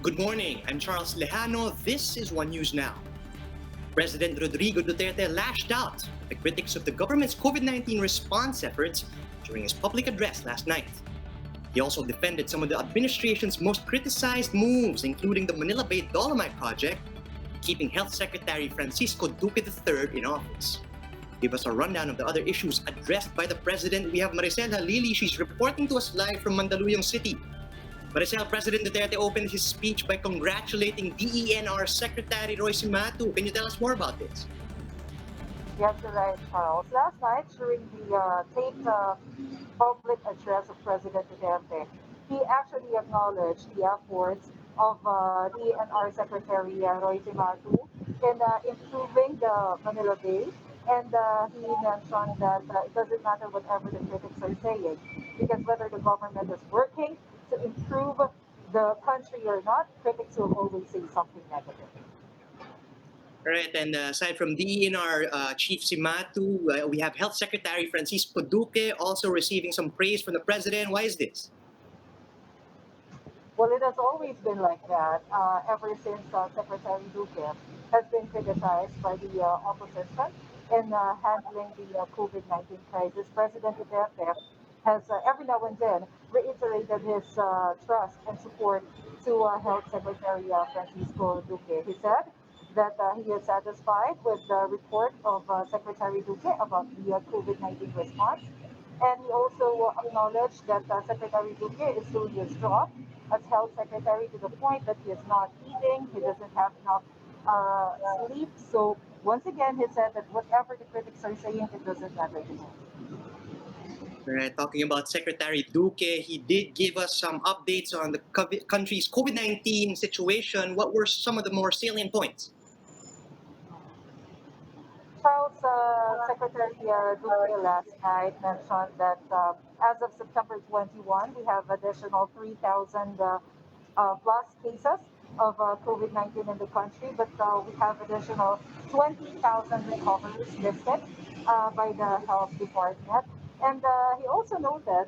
Good morning, I'm Charles Lejano. This is One News Now. President Rodrigo Duterte lashed out at the critics of the government's COVID-19 response efforts during his public address last night. He also defended some of the administration's most criticized moves, including the Manila Bay dolomite project, keeping Health Secretary Francisco Duque III in office. To give us a rundown of the other issues addressed by the president, we have Maricel Halili. She's reporting to us live from Mandaluyong City. Maricel, President Duterte opened his speech by congratulating DENR Secretary Roy Simatu. Can you tell us more about this? Yes, you're right, Charles. Last night, during the taped public address of President Duterte, he actually acknowledged the efforts of DNR Secretary Roy Simatu in improving the Manila Bay. And he mentioned that it doesn't matter whatever the critics are saying, because whether the government is working to improve the country or not, critics will always say something negative. Right, and aside from DENR Chief Simatu, we have Health Secretary Francisco Duque also receiving some praise from the president. Why is this? Well, it has always been like that ever since Secretary Duque has been criticized by the opposition in handling the COVID-19 crisis. President Duterte has every now and then reiterated his trust and support to Health Secretary Francisco Duque. He said that he is satisfied with the report of Secretary Duque about the COVID-19 response. And he also acknowledged that Secretary Duque is doing his job as health secretary to the point that he is not eating, he doesn't have enough sleep. So once again, he said that whatever the critics are saying, it doesn't matter to him. Right, talking about Secretary Duque, he did give us some updates on the country's COVID-19 situation. What were some of the more salient points? Charles Secretary Duque last night mentioned that as of September 21, we have additional 3,000 plus cases of COVID-19 in the country, but we have additional 20,000 recoveries listed by the health department. And he also noted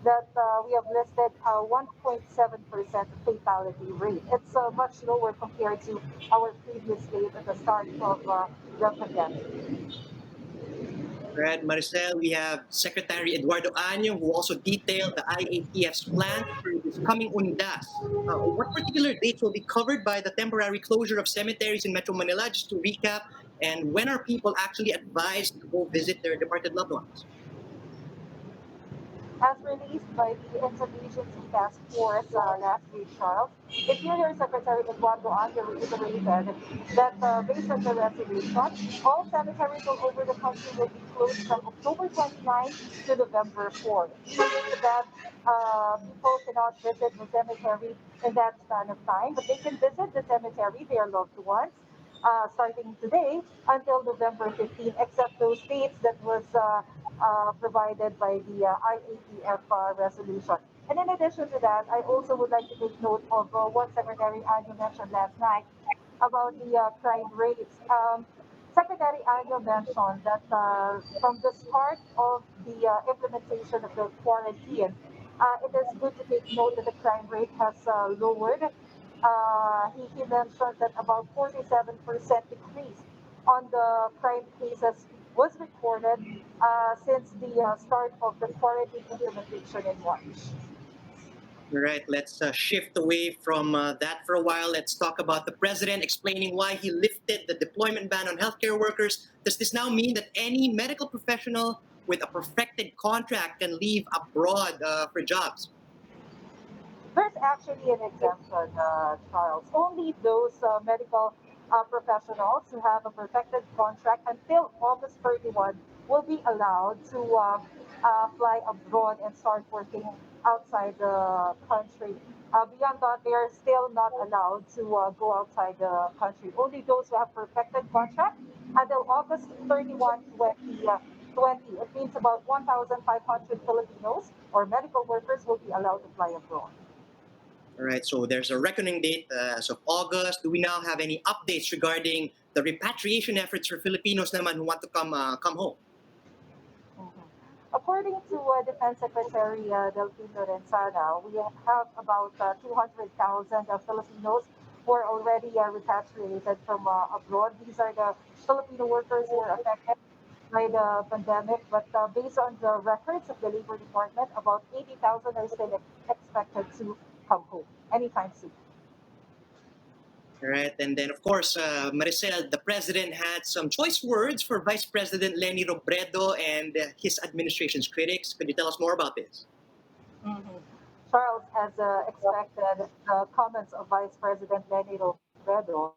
that we have listed a 1.7% fatality rate. It's much lower compared to our previous rate at the start of the pandemic. Right, Maricel, we have Secretary Eduardo Año, who also detailed the IATF's plan for this coming Undas. What particular dates will be covered by the temporary closure of cemeteries in Metro Manila, just to recap, and when are people actually advised to go visit their departed loved ones? As released by the Interagency Task Force last week, Charles, Interior Secretary Eduardo Ande reiterated that based on the resolution, all cemeteries all over the country will be closed from October 29 to November 4th. Meaning that people cannot visit the cemetery in that span of time, but they can visit the cemetery, their loved ones, starting today until November 15, except those dates that was provided by the IATF resolution. And in addition to that, I also would like to take note of what Secretary Anyo mentioned last night about the crime rates. Secretary Anyo mentioned that from the start of the implementation of the quarantine, it is good to take note that the crime rate has lowered. He mentioned that about 47% decrease on the crime cases was recorded since the start of the quarantine implementation in March. All right, let's shift away from that for a while. Let's talk about the president explaining why he lifted the deployment ban on healthcare workers. Does this now mean that any medical professional with a perfected contract can leave abroad for jobs? There's actually an exemption, Charles. Only those medical professionals who have a perfected contract until August 31 will be allowed to fly abroad and start working outside the country. Beyond that, they are still not allowed to go outside the country. Only those who have perfected contract until August 31, 2020. It means about 1,500 Filipinos or medical workers will be allowed to fly abroad. All right, so there's a reckoning date as of August. Do we now have any updates regarding the repatriation efforts for Filipinos naman who want to come home? Mhm. According to Defense Secretary Delfino Renzana, we have about 200,000 Filipinos who are already repatriated from abroad. These are the Filipino workers who are affected by the pandemic, but based on the records of the Labor Department, about 80,000 are still expected to come home anytime soon. Right, and then of course, Maricel, the president had some choice words for Vice President Leni Robredo and his administration's critics. Could you tell us more about this? Mhm. Charles, as expected, the comments of Vice President Leni Robredo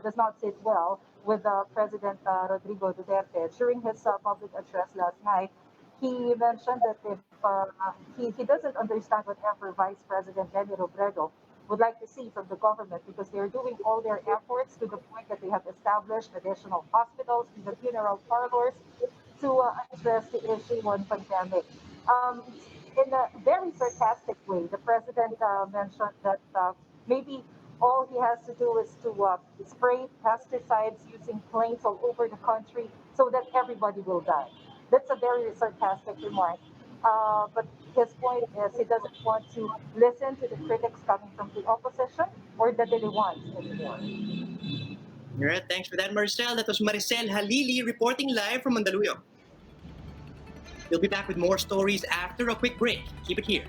does not sit well with President Rodrigo Duterte. During his public address last night, he mentioned that if he doesn't understand whatever Vice President Leni Robredo would like to see from the government because they're doing all their efforts to the point that they have established additional hospitals, even funeral parlors, to address the issue on pandemic. Um, in a very sarcastic way, the president mentioned that maybe all he has to do is to spray pesticides using planes all over the country so that everybody will die. That's a very sarcastic remark. But his point is he doesn't want to listen to the critics coming from the opposition or the Diliwans anymore. All right, thanks for that, Maricel. That was Maricel Halili reporting live from Mandaluyong. We'll be back with more stories after a quick break. Keep it here.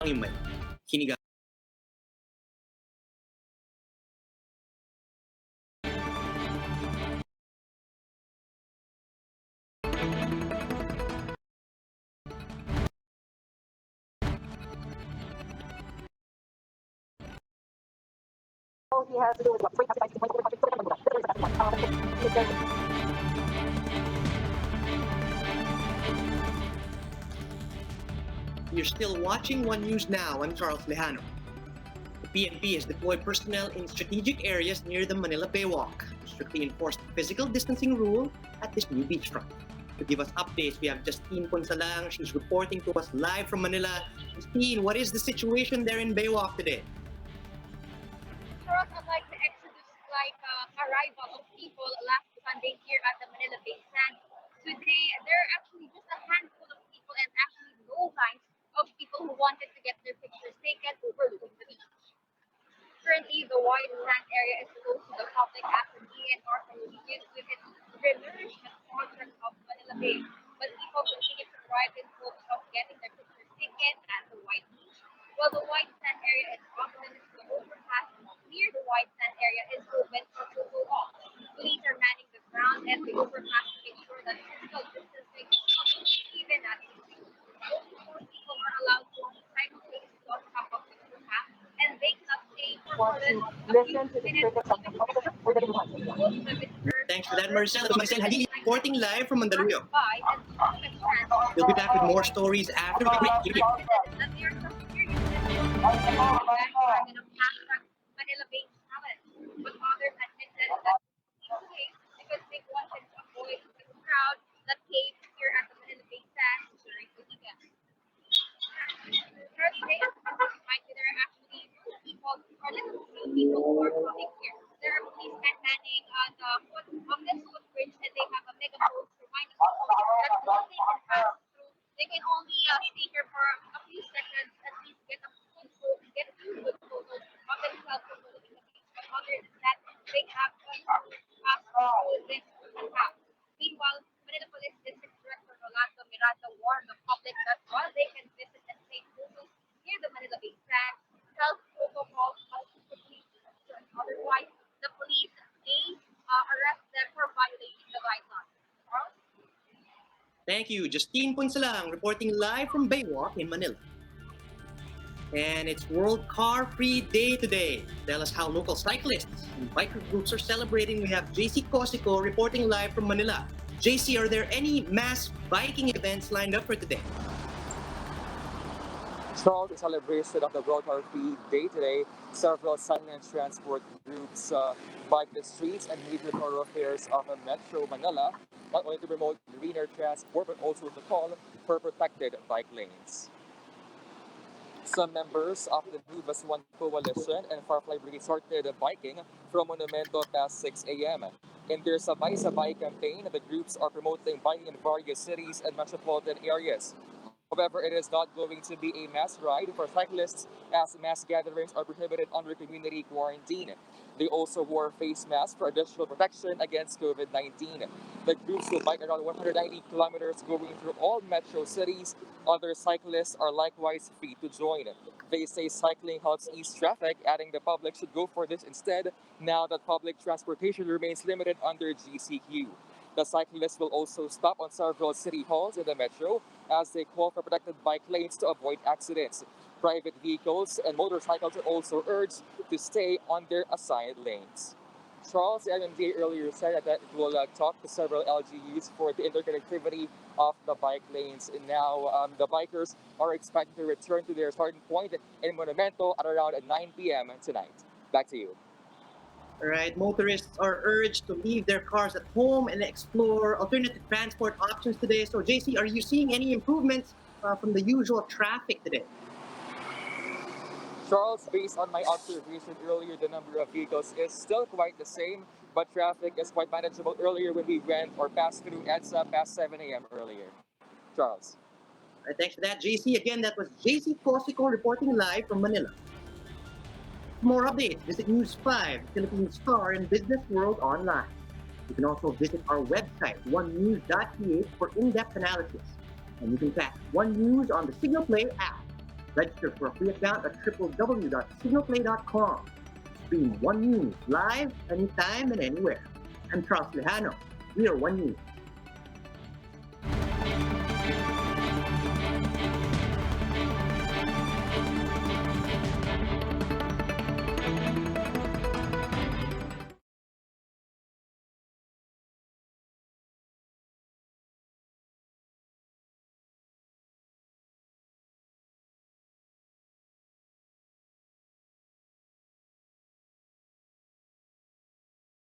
Hinigang. All he has to do is spray pesticides using planes all over the country so that everybody will die. That's the one. You're still watching One News Now. I'm Charles Lejano. The PNP has deployed personnel in strategic areas near the Manila Bay Walk to strictly enforce the physical distancing rule at this new beachfront. To give us updates, we have Justine Ponsalang. She's reporting to us live from Manila. Justine, what is the situation there in Baywalk today? Charles, unlike the exodus arrival of people last Sunday here at the Manila Bay Sands, today there are actually just a handful of people and actually no lines of people who wanted to get their pictures taken overlooking the beach. Currently, the white sand area is closed to the public as the DNR continues with its renourishment project of Manila Bay, but people continue to arrive in hopes of getting their pictures taken at the white beach. While the white sand area is off limits, the overpass near the white sand area is open for total off. Police are manning the ground and the overpass to make sure that physical distancing is followed even at the beach. Only 4 people are allowed to listen to the critics of the govt or the Buhan system. Thanks for that, Maricel. Maricel Halili reporting live from Mandaluyong. By and took a chance We'll be back with more stories after the break. Here we go. that they are so serious bandwagon of hashtag Manila Bay challenge. But others admitted that it's okay because they wanted to avoid the crowd that came here at the Manila Bay Sands during the weekend. Thursday, might there are actually more people or little few people who are coming here. There are policemen manning the foot of this footbridge and they have a mega post reminding people that once they can pass through, they can only stay here for a few seconds, at least get a good photo, get a few good photos of themselves overlooking the beach. But other than that, they have to pass through this path. Meanwhile, Manila Police District Director Rolando Miranda warned the public that while they can visit and take photos near the Manila Bay Sands, self-protocol must strictly be observed. Otherwise, the police may arrest them for violating the guidelines. Charles? Thank you. Justine Punsalang reporting live from Baywalk in Manila. And it's World Car Free Day today. Tell us how local cyclists and biker groups are celebrating. We have JC Cosico reporting live from Manila. JC, are there any mass biking events lined up for today? Charles, in celebration of the World Car Free Day today, several silent transport groups bike the streets and major thoroughfares of Metro Manila, not only to promote greener transport but also to call for protected bike lanes. Some members of the Move as One Coalition and Firefly Brigade started biking from Monumento past 6 a.m. In their Sabay-Sabay campaign, the groups are promoting biking in various cities and metropolitan areas. However, it is not going to be a mass ride for cyclists as mass gatherings are prohibited under community quarantine. They also wore face masks for additional protection against COVID-19. The groups will bike around 190 kilometers going through all metro cities. Other cyclists are likewise free to join. They say cycling helps ease traffic, adding the public should go for this instead now that public transportation remains limited under GCQ. The cyclists will also stop on several city halls in the metro as they call for protected bike lanes to avoid accidents. Private vehicles and motorcycles are also urged to stay on their assigned lanes. Charles, the MMDA earlier said that it will talk to several LGUs for the interconnectivity of the bike lanes. And now the bikers are expected to return to their starting point in Monumento at around 9 p.m. tonight. Back to you. All right, motorists are urged to leave their cars at home and explore alternative transport options today. So, JC, are you seeing any improvements from the usual traffic today? Charles, based on my observation earlier, the number of vehicles is still quite the same, but traffic is quite manageable earlier when we went or passed through EDSA past 7 a.m. earlier. Charles. All right, thanks for that, JC. Again, that was JC Cosico reporting live from Manila. For more updates, visit News 5, Philippine Star and Business World online. You can also visit our website, onenews.ph, for in-depth analysis. And you can catch One News on the Signal Play app. Register for a free account at www.signalplay.com. Stream One News live anytime and anywhere. I'm Charles Lejano. We are One News.